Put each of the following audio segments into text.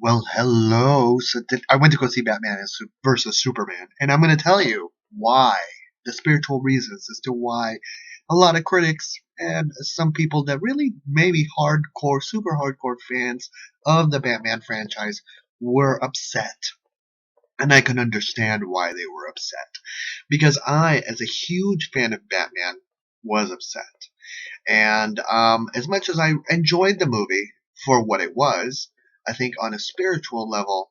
Well, hello. I went to go see Batman versus Superman, and I'm going to tell you why. The spiritual reasons as to why a lot of critics and some people that really maybe hardcore, super hardcore fans of the Batman franchise were upset. And I can understand why they were upset. Because I, as a huge fan of Batman, was upset. And as much as I enjoyed the movie for what it was, I think on a spiritual level,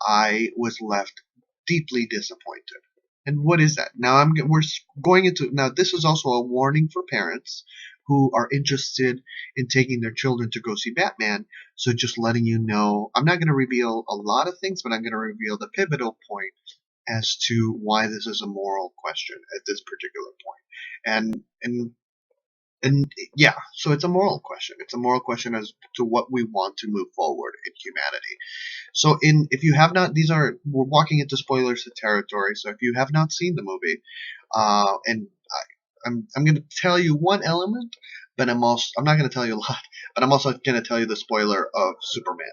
I was left deeply disappointed. And what is that? Now we're going into now. This is also a warning for parents who are interested in taking their children to go see Batman. So just letting you know, I'm not going to reveal a lot of things, but I'm going to reveal the pivotal point as to why this is a moral question at this particular point. And yeah, so it's a moral question. It's a moral question as to what we want to move forward in humanity. So, if you have not, we're walking into spoilers territory. So, if you have not seen the movie, and I'm going to tell you one element, but I'm not going to tell you a lot. But I'm also going to tell you the spoiler of Superman,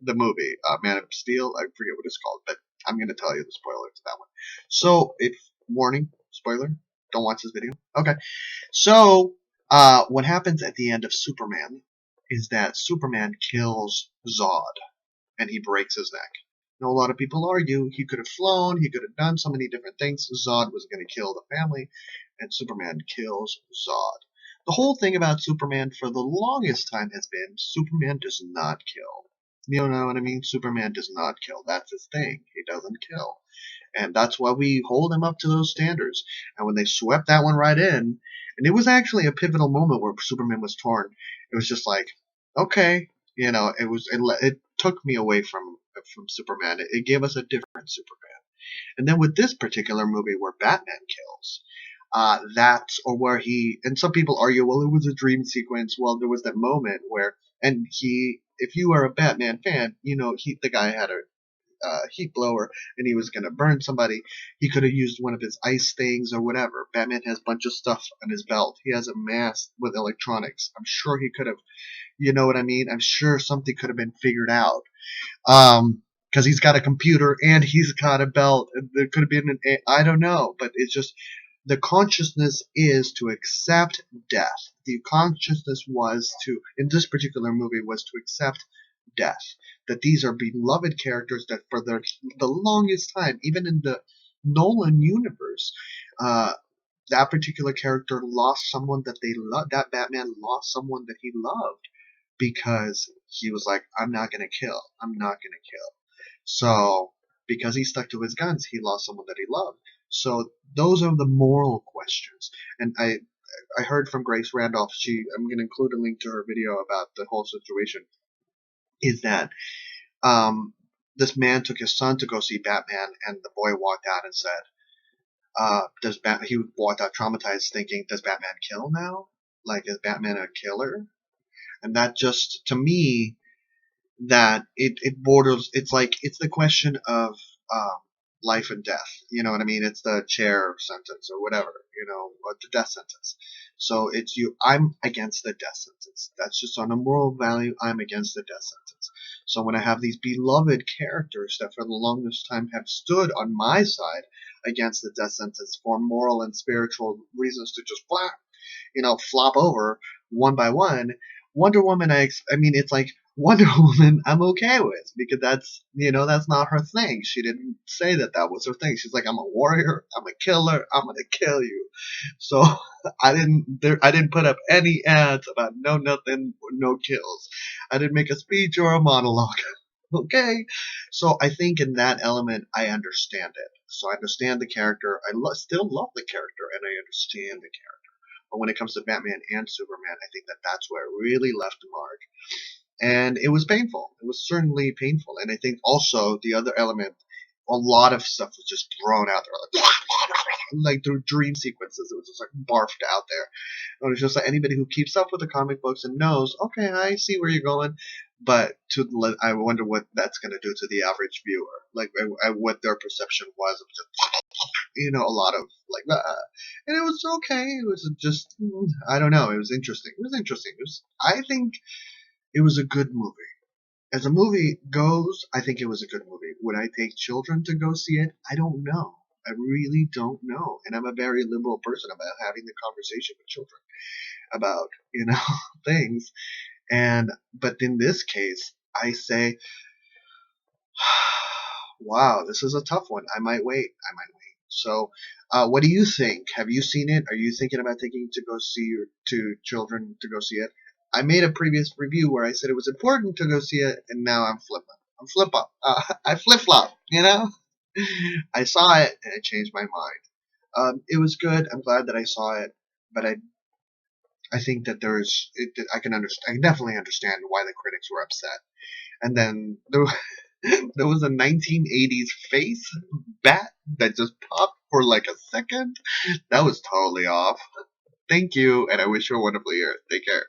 the movie, Man of Steel. I forget what it's called, but I'm going to tell you the spoiler to that one. So, if warning, spoiler, don't watch this video. Okay. So, what happens at the end of Superman is that Superman kills Zod and he breaks his neck. Now, a lot of people argue he could have flown, he could have done so many different things. Zod was going to kill the family, and Superman kills Zod. The whole thing about Superman for the longest time has been Superman does not kill. You know what I mean? Superman does not kill. That's his thing. He doesn't kill. And that's why we hold him up to those standards. And when they swept that one right in, and it was actually a pivotal moment where Superman was torn, it was just like, okay, it took me away from Superman. It gave us a different Superman. And then with this particular movie where Batman kills, that's or where he and some people argue, well, it was a dream sequence. Well, there was that moment where, and if you are a Batman fan, the guy had a heat blower and he was going to burn somebody. He could have used one of his ice things or whatever. Batman has a bunch of stuff on his belt. He has a mask with electronics. I'm sure he could have, you know what I mean? I'm sure something could have been figured out. Because he's got a computer and he's got a belt. There could have been I don't know, but it's just the consciousness is to accept death. The consciousness was to, in this particular movie, was to accept death. That these are beloved characters that for the longest time, even in the Nolan universe, that particular character lost someone that they loved. That Batman lost someone that he loved because he was like, I'm not going to kill. I'm not going to kill. So, because he stuck to his guns, he lost someone that he loved. So, those are the moral questions. And I heard from Grace Randolph, I'm going to include a link to her video about the whole situation, is that this man took his son to go see Batman, and the boy walked out and said, he walked out traumatized thinking, does Batman kill now? Like, is Batman a killer? And that just, to me, that it borders, it's the question of um, life and death. You know what I mean? It's the chair sentence or whatever, or the death sentence. So I'm against the death sentence. That's just on a moral value. I'm against the death sentence. So when I have these beloved characters that for the longest time have stood on my side against the death sentence for moral and spiritual reasons to just flop over one by one. Wonder Woman, I mean, it's like Wonder Woman, I'm okay with because that's not her thing. She didn't say that was her thing. She's like, I'm a warrior, I'm a killer, I'm gonna kill you. So I didn't put up any ads about no nothing, no kills. I didn't make a speech or a monologue. Okay, so I think in that element, I understand it. So I understand the character. Still love the character, and I understand the character. But when it comes to Batman and Superman, I think that that's where it really left a mark. And it was painful. It was certainly painful. And I think also the other element, a lot of stuff was just thrown out there, like through dream sequences. It was just like barfed out there. And it's just like anybody who keeps up with the comic books and knows, okay, I see where you're going. But I wonder what that's going to do to the average viewer, like what their perception was of just a lot of like and it was okay. It was just I don't know. It was interesting. It was interesting. I think it was a good movie. as a movie goes, I think it was a good movie. Would I take children to go see it? I don't know. I really don't know. And I'm a very liberal person about having the conversation with children about, things. And, but in this case, I say, wow, this is a tough one. I might wait. I might wait. So, what do you think? Have you seen it? Are you thinking about taking to go see to children to go see it? I made a previous review where I said it was important to go see it, and now I'm flipping. I'm flip up. I flip flop. I saw it and it changed my mind. It was good. I'm glad that I saw it, but I think that I can understand. I can definitely understand why the critics were upset. And then there was a 1980s face bat that just popped for like a second. That was totally off. Thank you, and I wish you a wonderful year. Take care.